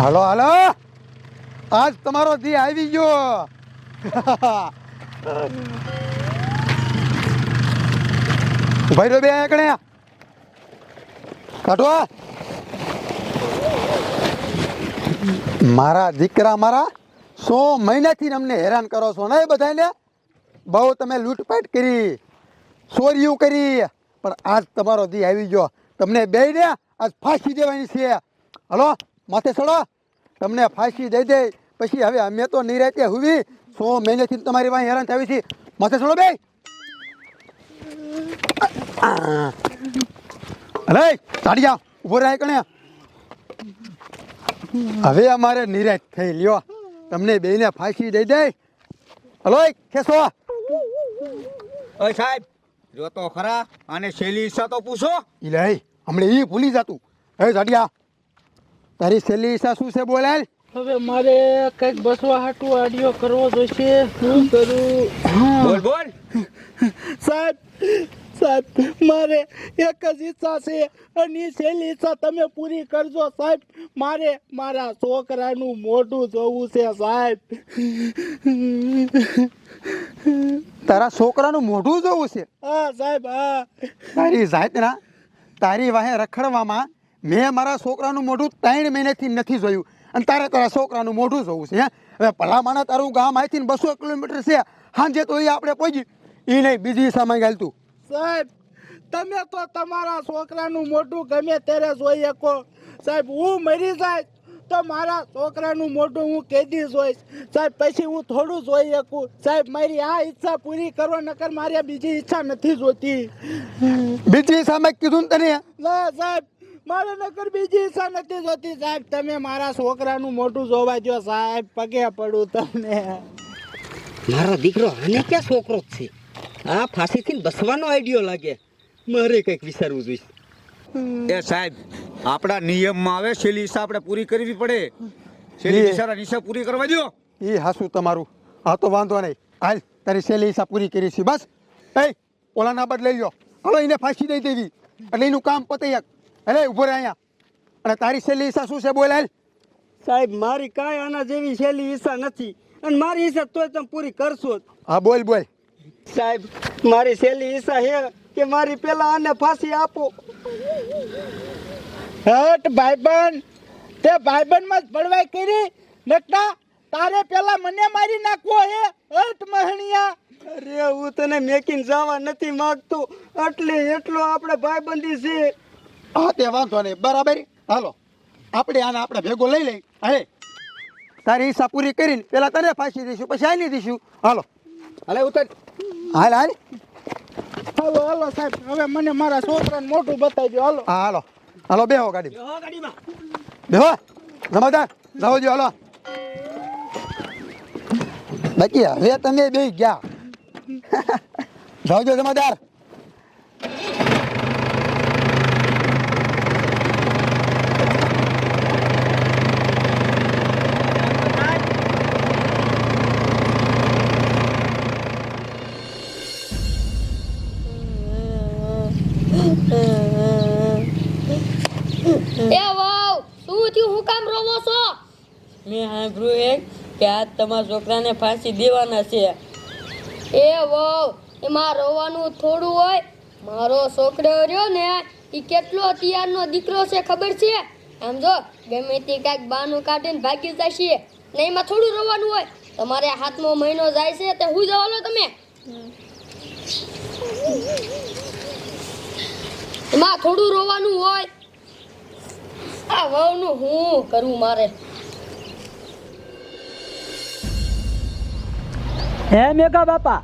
હાલો હાલો, આજ તમારો દી આવી ગયો. ભાઈ રો બે એકણે કાઢો. મારા દીકરા મારા 100 મહિનાથી અમને હેરાન કરો છો ને બધાને. બહુ તમે લૂંટપાટ કરી, ચોરીઓ કરી, પણ આજ તમારો દી આવી ગયો. તમને બેયને આજ ફાંસી દેવાની છે. હલો માથે ચડો, તમને ફાંસી દઈ દે પછી હવે અમે તો નિરાતે હુવી. 100 મહિનાથી તમારી પાસે હેરાન થાવી છે. માથે ચડો બે. અરે ચાડી જાઓ, ઉભો રહે કણે. હવે અમારે નિરાત થઈ લ્યો, તમને બેયને ફાંસી દઈ દે. હલો ખેસો. ઓય સાહેબ જો તો ખરા, અને શેલી ઈચ્છા તો પૂછો. ઈ લે હમણે ઈ ભૂલી જાતું. હે જાડિયા, તારી છેલ્લી ઈચ્છા શું છે બોલાય? હવે મારે કઈક બસવા હાટું આડિયો કરવો જોઈશે. શું કરું? બોલ બોલ. સાહેબ સાહેબ મારે એક જ ઈચ્છા છે, અને એ છેલ્લી ઈચ્છા તમે પૂરી કરજો સાહેબ. મારે મારા છોકરાનું મોઢું જોવું છે સાહેબ. તારા છોકરાનું મોઢું જોવું છે? હા સાહેબ હા. તારી જાતના તારી વાહે રખડવામાં મેં મારા છોકરાનું મોઢું 3 મહિનાથી નથી જોયું, અને તારા છોકરાનું મોઢું જોવું છે. હવે ભલામણા તારું ગામ અહીંથી 200 કિલોમીટર છે. સાંજે તો એ આપણે પહોંચી એ નહીં, બીજી સામે ગાલતું. સાહેબ તમે તો તમારા છોકરાનું મોઢું ગમે ત્યારે જોઈ શકો સાહેબ. હું મરી જાય તો મારા છોકરાનું મોઢું હું કેદી જોઈશ સાહેબ. પછી હું થોડું જોઈ શકું સાહેબ. મારી આ ઈચ્છા પૂરી કરો, નકર મારે બીજી ઈચ્છા નથી જોતી. બીજી સામે કીધું ને તને? ના સાહેબ મારે નકર બીજી ઈચ્છા નથી જોતી સાહેબ. તમે મારા છોકરાનું મોઢું જોવા દો સાહેબ, પગે પડું તમને. મારો દીકરો આને ક્યાં છોકરો જ છે? આ ફાંસીથી બસવાનો આઈડિયો લાગે. મારે કંઈક વિચારવું જોઈએ. એ સાહેબ આપણા નિયમમાં આવે શેલી ઈચ્છા આપણે પૂરી કરવી પડે. શેલી ઈચ્છા ઈચ્છા પૂરી કરવા દો. એ હાસું તમારું. હા તો વાંધો નહીં, હાલ તારી છેલ્લી ઈચ્છા પૂરી કરી છે બસ. એ ઓલાના બદલે લઈ લો. હાલો એને ફાંસી દઈ દેવી એટલે એનું કામ પતે. અરે ઉભો રહે અહીંયા. અને તારી છેલ્લી ઈચ્છા શું છે બોલ? હાલ. સાહેબ મારી કાંઈ આના જેવી છેલ્લી ઈચ્છા નથી, અને મારી ઈચ્છા તોય તમે પૂરી કરશો જ. હા બોલ બોલ. સાહેબ મારી છેલ્લી ઈચ્છા છે કે મારી પેલા આને ફાંસી આપો. હટ ભાઈબંધ, તે ભાઈબંધમાં જ ભળવાઈ કરી નકટા. તારે પેલા મને મારી નાખવો હે? હટ મહણિયા. અરે હું તને મેકીને જવા નથી માંગતો, એટલે એટલો આપણે ભાઈબંધી છે. હા તે વાંધો નહીં, બરાબર. હાલો આપણે આને આપણે ભેગો લઈ લઈ. હે તારી ઈચ્છા પૂરી કરીને પેલા તને ફાંસી દઈશું, પછી આની દઈશું. હાલો અલે ઉતર. હાલ હાલ. હાલો હાલો સાહેબ, હવે મને મારા છોકરાને મોઢું બતાવી દો. હાલો હા હાલો હાલો, બેહો ગાડી ગાડીમાં બેહો. જમાદાર જાઓ જો. હાલો બાકી હવે તમે બે ગયા. જાઓ જો જમાદાર. એ વાવ, શું થયું? હું કામ રોવો છો? મેં સાંભળ્યું કે આજ તમારા છોકરાને ફાંસી દેવાના છે. એ વાવ, એમાં રોવાનું થોડું હોય. મારો છોકરો રહ્યો ને એ કેટલો તૈયારનો દીકરો છે ખબર છે? આમ જો ગમે તે કાંઈક બાનું કાઢીને ભાગી જાય છે ને, એમાં થોડું રોવાનું હોય. તમારે 7મો મહિનો જાય છે તે હું જવાનો તમે? એમાં થોડું રોવાનું હોય. આ વહુનું હું કરું મારે? હે મેઘા બાપા,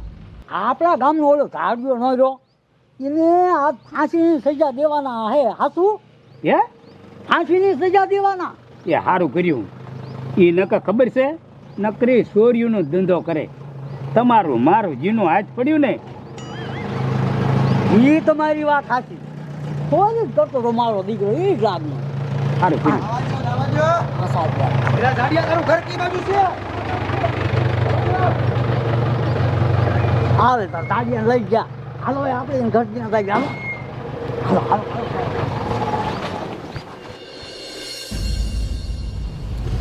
આપણા ગામનો ઓલો ઝાડ્યો ન રહ્યો, એને આ ફાંસીની સજા દેવાના હે. હાસું? હે ફાંસીની સજા દેવાના. એ સારું કર્યું. એ નકર ખબર છે, નકરી ચોરીઓનો ધંધો કરે. તમારું મારું જીનું હાથ પડ્યું ને. એ તમારી વાત સાચી. ચોરી જ કરતો તો મારો દીકરો, એ જ લાગનો. સારું કર્યું. તારું ઘર કઈ બાજુ છે? આવે તાર દાડિયાને લઈ ગયા. હાલો આપણે ઘર ત્યાં થઈ ગયા. હાલો હાલો હાલો.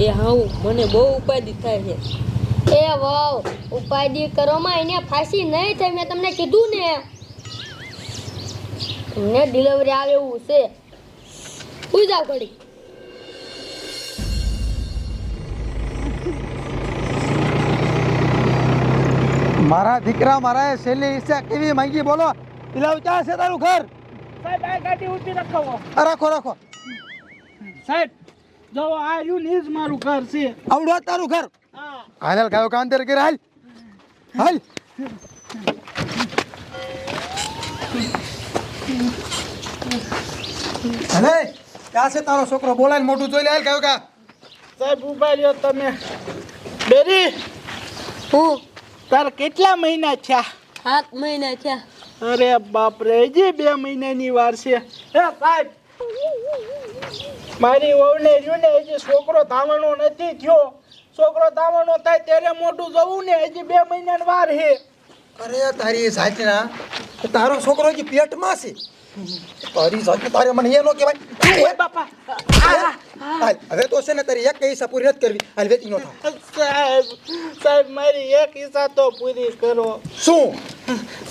એ હાઉ મને બહુ ઉપાધિ થાય છે. એ વાવ ઉપાધિ કરોમાં એને ફાંસી નહીં થાય, મેં તમને કીધું ને. તમને ડિલિવરી આવે એવું છે. ઉઈ જાવ ઘડી. મારા દીકરા મારા છેલ્લી ઈચ્છા કેવી માંગી બોલો. ઇલાવ ક્યાં છે તારું ઘર? સાહેબ આ ગાડી ઊંચી રખાવો. રાખો રાખો. સાહેબ જો આ રહ્યું ને ઈ જ મારું ઘર છે. આવડો જ તારું ઘર? હા. હાલ ગાયો કા અંદર કરે હાલ હાલ. હલે ક્યાં છે તારો છોકરો? બોલાય મોટું જોઈ લે. હાલ ગાયો કા. સાહેબ ઉભા રહ્યો તમે. બેરી હું તાર કેટલા મહિના થયા? 7 મહિના થયા. અરે બાપ રે, હજી 2 મહિનાની વાર છે. એ સાહેબ મારી વહુને રહ્યું ને હજી છોકરો ધાવણો નથી થયો. છોકરો ધાવણો થાય ત્યારે મોટું જવું ને, હજી 2 મહિનાની વાર છે. અરે તારી સાચના તારો છોકરો હજી પેટમાં છે. તારી સાચી તારે મને એ નો કહેવાય. એ બાપા હાલ હવે તો છે ને તારી એક ઈચ્છા પૂરી નથી કરવી. હાલ વેચી નો થાવ. સાહેબ મારી એક ઈચ્છા તો પૂરી કરો. શું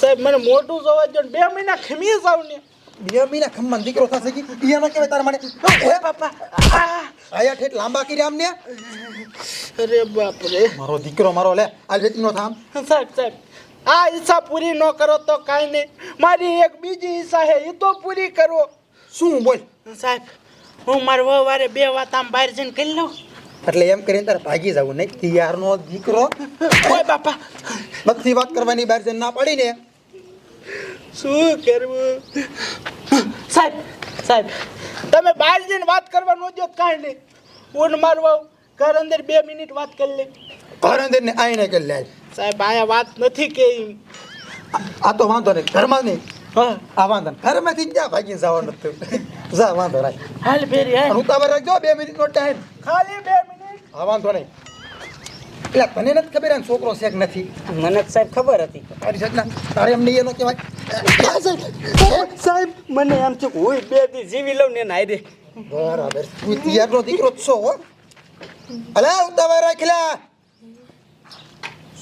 સાહેબ મને મોટું જોવા જો 2 મહિના ખમી જાવ ને. 2 મહિના ખમ્મન દીકરો થશે કે એ નો કહેવાય તારે મને. એ બાપા આયા ઠેઠ લાંબા કર્યા આમને. અરે બાપ રે મારો દીકરો મારો લે. હાલ વેચી નો થામ. સાહેબ આ ઈચ્છા પૂરી ન કરો તો કાંઈ નહીં. મારી એક બીજી ઈચ્છા છે, એ તો પૂરી કરો. શું બોલ? સાહેબ હું મારા વહુ વારે 2 વાત આમ બહાર જઈને કરી લઉં. એટલે એમ કરીને તારે ભાગી જવું નહીં. તિયારનો દીકરો ઓય બાપા નથી વાત કરવાની. બહાર જઈને ના પડી ને શું કરવું? સાહેબ તમે બહાર જઈને વાત કરવા ન જો કાંઈ નહીં. હું માર વહુ ઘર અંદર 2 મિનિટ વાત કરી લે. ઘર અંદર ને આઈને કરી લે. સાહેબ આયા વાત નથી કે આ તો વાંધો નહીં. ઘરમાં નહીં. હા આ વાંધો નહીં. ઘરમાંથી જ જા ભાગી જવાનું હતું. જા વાંધો નહીં. હાલ ફેરી હાલ. હું તમારે રાખજો 2 મિનિટનો ટાઈમ. ખાલી 2 મિનિટ. હા વાંધો નહીં. એટલે તને નથી ખબર એમ છોકરો છે કે નથી? મને સાહેબ ખબર હતી. તારી સાચના તારે એમ નહીં એનો કહેવાય. સાહેબ મને એમ છે હું 2 દી જીવી લઉં ને નાઈ દે. બરાબર. તું તિયારનો દીકરો જ છો હો. અલા ઉતાવળ રાખ લા.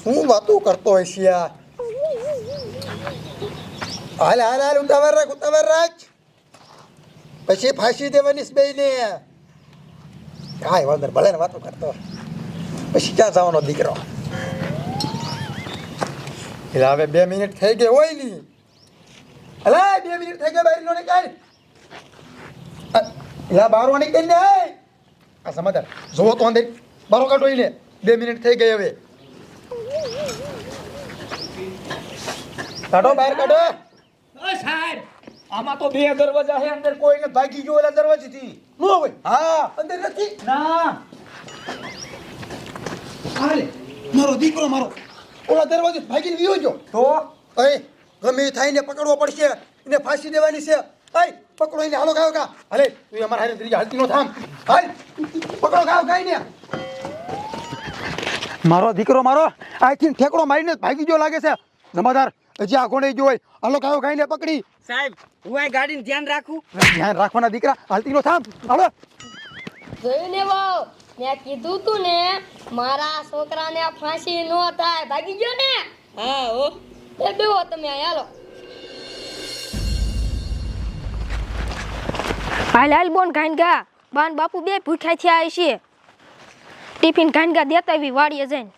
શું વાતું કરતો હોય છે આ? હાલ હાલ હાલ ઉતાવળ રાખ. પછી ફાંસી દેવાની છે બેયને. કાંઈ વાંધો નહીં. ભલે ને વાતો કરતો. પછી ક્યાં જવાનો દીકરો? એટલે હવે 2 મિનિટ થઈ ગઈ હોય નહીં. અલા 2 મિનિટ થઈ ગઈ. બહાર નો નીકળ. એટલે બારો નીકળ ને. આ સમાધાન જોવો તો અંદર બારો કાઢો ને. 2 મિનિટ થઈ ગઈ હવે. કાઢો બહાર કાઢો. સાહેબ આમાં તો 2 દરવાજા છે. અંદર કોઈને ભાગી ગયો ઓલા દરવાજેથી. નો હોય. હા અંદર નથી. ના હાલે મારો દીકરો મારો ઓલા દરવાજે ભાગીને વિયો ગયો. તો અય ગમે એ થાય ને પકડવો પડશે. એને ફાંસી દેવાની છે. અય પકડો એને. હાલો ગાયો કા. હાલે તું અમારા હારે ત્રીજા હાલતી નો થામ. હાલ પકડો ગાયો ગાય ને. મારો દીકરો મારો આથી ઠેકડો મારીને ભાગી ગયો લાગે છે. જમાદાર હજી આખો નહીં જોઈ. હાલો ગાયો ગાયને પકડી. સાહેબ હું આ ગાડીનું ધ્યાન રાખું. ધ્યાન રાખવાના દીકરા. હાલતી નો થામ. હાલો જોયું ને વહુ, મેં કીધું તું ને મારા છોકરાને ફાંસી ન થાય. ભાગી ગયો ને. હા હો. એ બેહો તમે અહીં હાલો. હાલ હાલ બોન ગાંડગા બાન બાપુ 2 ભૂખ્યા થયા છે. ટિફિન ગાંડગા દેતા આવી વાડીએ જઈને.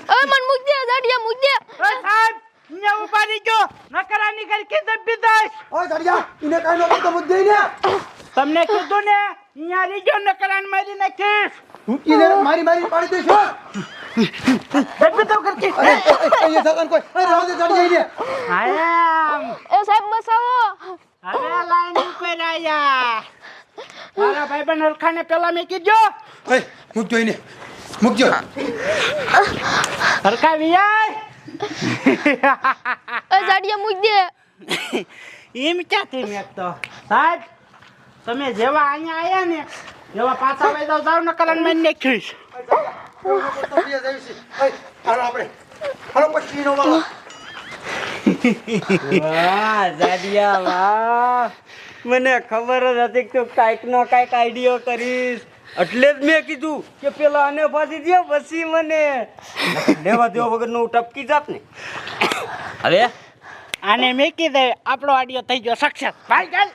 હવે મન મૂક દે દાડિયા મૂક દે. સાહેબ અહીંયા ઉભા રહીજો. નકરાની કરી કીધું પીધાશ. ઓય ગાડિયા ઇને કાઈ નો કરતો મુદ્દે ને. તમને કીધું ને અહીંયા રહીજો. નકરાન મારી નાખીશ. ઊંચીને મારી પાડી દેશો. પીધો કરતી. એ સગન કોઈ અરે રાવદે ચડી જઈને. આયામ એ સાહેબ બસાવો. હવે લાઈન ઉપર આયા. મારા ભાઈબંધ હરખાને પેલા મેં કીધું. એ મૂકજો એને. મૂકજો. હરખા વિયાય. એ દાડિયા મૂક દે. એમ ક્યાંથી મેકતો? સાહેબ તમે જેવા અહીંયા આયા ને જેવા પાછા વઈ જાવ ને કલન મેં નાખીશ. હાલો આપણે. હાલો પછી નો વાળો. વાહ જાડિયા વાહ, મને ખબર જ હતી કે તું કાંઈક નો કાંઈક આઈડિયો કરીશ, એટલે જ મેં કીધું કે પેલા આને ફાંસી દે પછી મને લેવા દેવા વગરનો હું ટપકી જાત ને. હવે આને મેકી દે, આપણો આડિયો થઈ ગયો સક્સેસ. ભાઈ ચાલ.